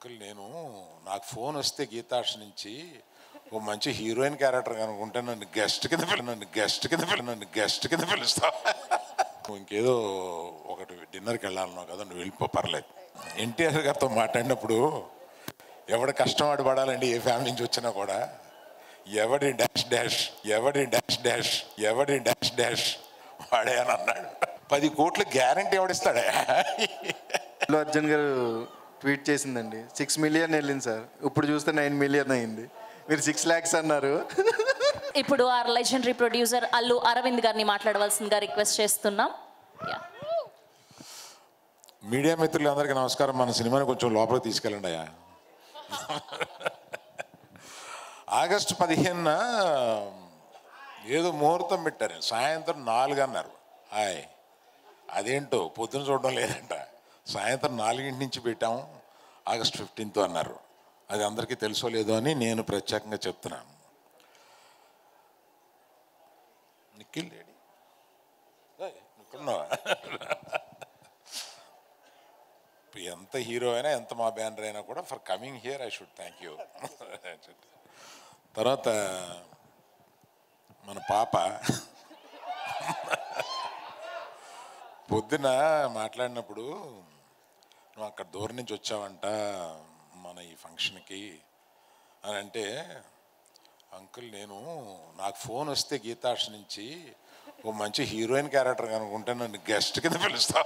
Uncle నేను నాకు phone వస్తే గీతాష్ నుంచి ఓ మంచి హీరోయిన్ క్యారెక్టర్ కనుకుంటే నన్ను గెస్ట్ కింద పిలుస్తా ఇంకేదో ఒకటి డిన్నర్కి వెళ్ళాలన్నావు కదా నువ్వు వెళ్ళిపో పర్లేదు. ఎన్టీఆర్ గారితో మాట్లాడినప్పుడు ఎవడ కష్టపడి పడాలండి ఏ ఫ్యామిలీ నుంచి వచ్చినా కూడా ఎవడి డాష్ డాష్ వాడే అని అన్నాడు. 10 కోట్ల గ్యారంటీ ఎవడిస్తాడే? అల్లు అర్జున్ గారు ట్వీట్ చేసిందండి 6 మిలియన్ వెళ్ళింది సార్, ఇప్పుడు చూస్తే 9 మిలియన్ అయింది. మీరు 6 lakhs అన్నారు. ఇప్పుడు ఆ లెజెండరీ ప్రొడ్యూసర్ అల్లు అరవింద్ గారిని మాట్లాడవలసిందిగా రిక్వెస్ట్ చేస్తున్నాం. మీడియా మిత్రులందరికీ నమస్కారం. మన సినిమాని కొంచెం లోపలికి తీసుకెళ్ళండి అయ్యా. ఆగస్టు 15న ఏదో ముహూర్తం పెట్టారు, సాయంత్రం 4 అన్నారు. అదేంటో పొద్దున చూడడం లేదంట, సాయంత్రం 4 నుంచి పెట్టాము, ఆగస్ట్ 15th అన్నారు. అది అందరికీ తెలుసో లేదో అని నేను ప్రత్యేకంగా చెప్తున్నాను. నిఖిల్ లేడీ ఇక్కడున్నావా? ఎంత హీరో అయినా ఎంత మా బ్యానర్ అయినా కూడా for coming here I should thank you. తర్వాత మన పాప పొద్దున మాట్లాడినప్పుడు నువ్వు అక్కడ దూరం నుంచి వచ్చావంట మన ఈ ఫంక్షన్కి అని అంటే, అంకుల్ నేను నాకు ఫోన్ వస్తే గీతాష్ నుంచి ఓ మంచి హీరోయిన్ క్యారెక్టర్ కనుకుంటే నన్ను గెస్ట్ కింద పిలుస్తా.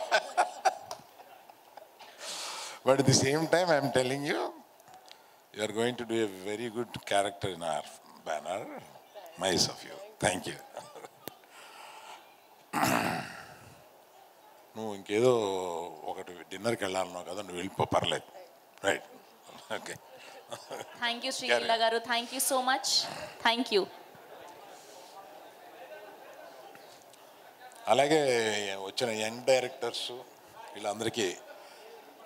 But at the same time I am telling you, you are going to do a very good character in our banner. Nice of you. Thank you. నువ్వు ఇంకేదో ఒకటి డిన్నర్కి వెళ్ళాలన్నావు కదా నువ్వు వెళ్ళిపో పర్లేదు. Right, okay. Thank you Sreeleela garu, thank you so much. Thank you. అలాగే వచ్చిన యంగ్ డైరెక్టర్స్ వీళ్ళందరికీ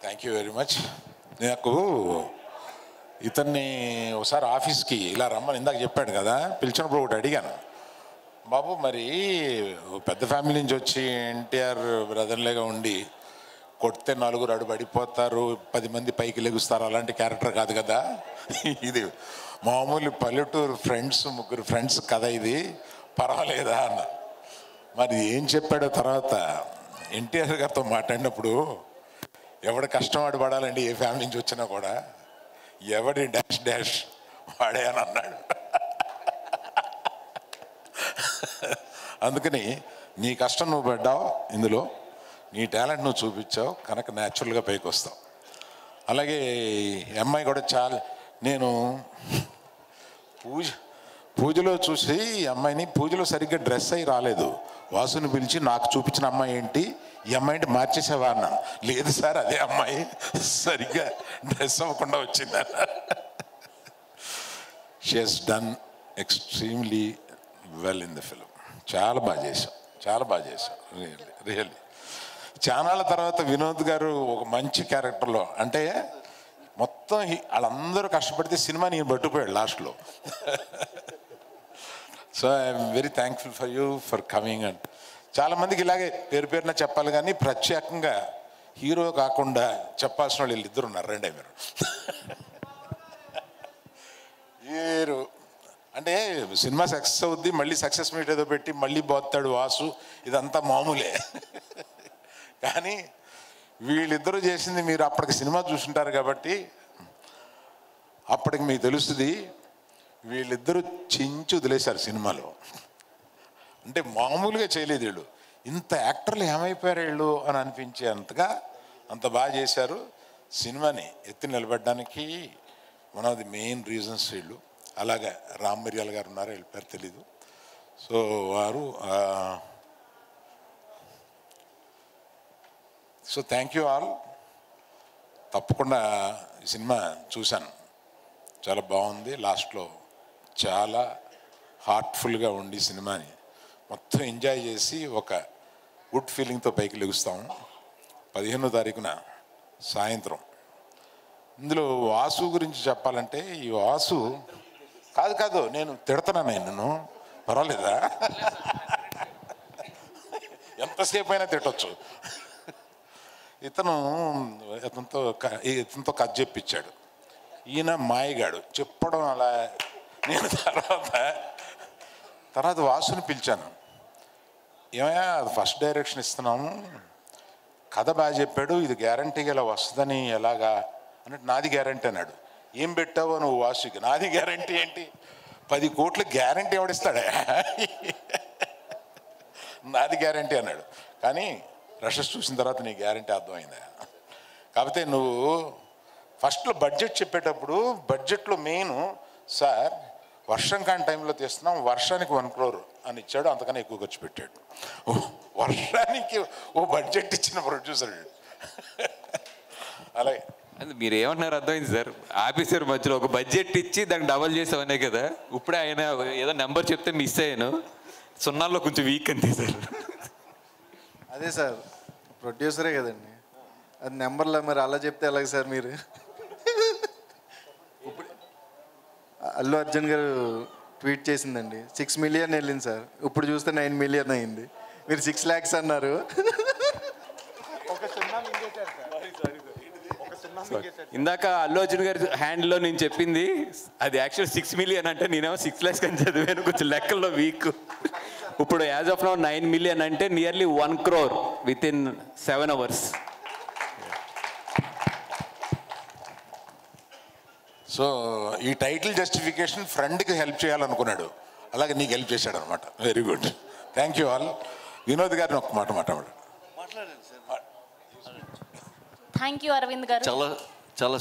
థ్యాంక్ యూ వెరీ మచ్. నాకు ఇతన్ని ఒకసారి ఆఫీస్కి ఇలా రమ్మని ఇందాక చెప్పాడు కదా, పిలిచినప్పుడు ఒకటి అడిగాను, బాబు మరి పెద్ద ఫ్యామిలీ నుంచి వచ్చి ఎన్టీఆర్ బ్రదర్లేగా ఉండి కొడితే 4 అడుపడిపోతారు, 10 మంది పైకి లెగుస్తారు, అలాంటి క్యారెక్టర్ కాదు కదా ఇది, మామూలు పల్లెటూరు ఫ్రెండ్స్ 3 ఫ్రెండ్స్ కదా, ఇది పర్వాలేదా అన్న. మరి ఏం చెప్పాడో తర్వాత ఎన్టీఆర్ గారితో మాట్లాడినప్పుడు ఎవడ కష్టపడి పడాలండి ఏ ఫ్యామిలీ నుంచి వచ్చినా కూడా ఎవడి డాష్ వాడే అని అన్నాడు. అందుకని నీ కష్టం నువ్వు పడ్డావు, ఇందులో నీ టాలెంట్ నువ్వు చూపించావు కనుక న్యాచురల్గా పైకి వస్తావు. అలాగే అమ్మాయి కూడా చాలా, నేను పూజలో చూసి అమ్మాయిని పూజలో సరిగ్గా డ్రెస్ అయ్యి రాలేదు, వాసుని పిలిచి నాకు చూపించిన అమ్మాయి ఏంటి, ఈ అమ్మాయి అంటే మార్చేసావా అన్న. లేదు సార్ అదే అమ్మాయి సరిగ్గా డ్రెస్ అవ్వకుండా వచ్చింది. She has done extremely well in the film. చాలా బాగా చేశాం రియల్లీ. చానాళ్ళ తర్వాత వినోద్ గారు ఒక మంచి క్యారెక్టర్లో, అంటే మొత్తం వాళ్ళందరూ కష్టపడితే సినిమా నేను పట్టుకుపోయాడు లాస్ట్లో. So I'm very thankful for you for coming. And చాలామందికి ఇలాగే పేరున చెప్పాలి, కానీ ప్రత్యేకంగా హీరో కాకుండా చెప్పాల్సిన వాళ్ళు వీళ్ళిద్దరు ఉన్నారు. రండి మీరు. వీరు అంటే సినిమా సక్సెస్ అవుద్ది, మళ్ళీ సక్సెస్ మీట్ ఏదో పెట్టి మళ్ళీ పోతాడు వాసు, ఇదంతా మామూలే. కానీ వీళ్ళిద్దరూ చేసింది మీరు అప్పటికి సినిమా చూసుంటారు కాబట్టి అప్పటికి మీకు తెలుస్తుంది, వీళ్ళిద్దరూ చించి వదిలేశారు సినిమాలో. అంటే మామూలుగా చేయలేదు వీళ్ళు, ఇంత యాక్టర్లు ఏమైపోయారు వీళ్ళు అని అనిపించేంతగా అంత బాగా చేశారు. సినిమాని ఎత్తి నిలబెట్టడానికి one of the main reasons వీళ్ళు. అలాగే రామ్ మిర్యాల గారు ఉన్నారు, వీళ్ళ పేరు తెలీదు. సో వారు సో థ్యాంక్ యూ ఆల్. తప్పకుండా ఈ సినిమా చూశాను, చాలా బాగుంది. లాస్ట్లో చాలా హార్ట్ఫుల్గా ఉండి సినిమాని మొత్తం ఎంజాయ్ చేసి ఒక గుడ్ ఫీలింగ్తో పైకి లెగుస్తాము. 15వ తారీఖున సాయంత్రం. ఇందులో వాసు గురించి చెప్పాలంటే, ఈ వాసు కాదు నేను తిడతాను, నేను పర్వాలేదా, ఎంతసేపు అయినా తిట్టచ్చు. ఇతనితో కథ చెప్పించాడు. ఈయన మాయగాడు చెప్పడం అలా. నేను తర్వాత వాసుని పిలిచాను. ఏమయ్యా ఫస్ట్ డైరెక్షన్ ఇస్తున్నాము, కథ బాగా చెప్పాడు, ఇది గ్యారంటీగా ఇలా వస్తుందని ఎలాగా అన్నట్టు. నాది గ్యారంటీ అన్నాడు. ఏం పెట్టావో నువ్వు వాసుకి? నాది గ్యారంటీ ఏంటి, 10 కోట్ల గ్యారంటీ ఎవడిస్తాడా? నాది గ్యారంటీ అన్నాడు. కానీ రషెస్ చూసిన తర్వాత నీ గ్యారంటీ అర్థమైందా? కాకపోతే నువ్వు ఫస్ట్లో బడ్జెట్ చెప్పేటప్పుడు బడ్జెట్లో మెయిన్ సార్ వర్షం కాని టైంలో తీస్తున్నాం, వర్షానికి 1 crore అని ఇచ్చాడు, అంతకన్నా ఎక్కువ ఖర్చు పెట్టాడు. వర్షానికి ఓ బడ్జెట్ ఇచ్చిన ప్రొడ్యూసర్. అలాగే మీరు ఏమంటున్నారు అర్థమైంది సార్. ఆఫీసర్ మధ్యలో ఒక బడ్జెట్ ఇచ్చి దాన్ని డబల్ చేసామనే కదా. ఇప్పుడే ఆయన ఏదో నెంబర్ చెప్తే మిస్ అయ్యాను, 0లో కొంచెం వీక్ అంతే సార్. అదే సార్ ప్రొడ్యూసరే కదండి, అది నెంబర్లో మరి అలా చెప్తే ఎలాగ సార్ మీరు? ఇప్పుడు అల్లు అర్జున్ గారు ట్వీట్ చేసిందండి, 6 million వెళ్ళింది సార్, ఇప్పుడు చూస్తే 9 million అయింది. మీరు 6 lakhs అన్నారు. ఇందాక అల్లు అర్జున్ గారి హ్యాండ్లో నేను చెప్పింది అది యాక్చువల్ 6 million అంటే నేనేమో 6 lakhs అని చదివాను, కొంచెం లెక్కల్లో వీక్. ఇప్పుడు యాజ్ ఆఫ్ నౌ 9 million అంటే nearly 1 crore with in 7 hours. So ఈ టైటిల్ జస్టిఫికేషన్ ఫ్రెండ్కి హెల్ప్ చేయాలనుకున్నాడు, అలాగే నీకు హెల్ప్ చేశాడు అనమాట. Very good, thank you all. Vinod గారిని ఒక్క మాట మాట్లాడాడు. థ్యాంక్ యూ అరవింద్ గారు. చాలా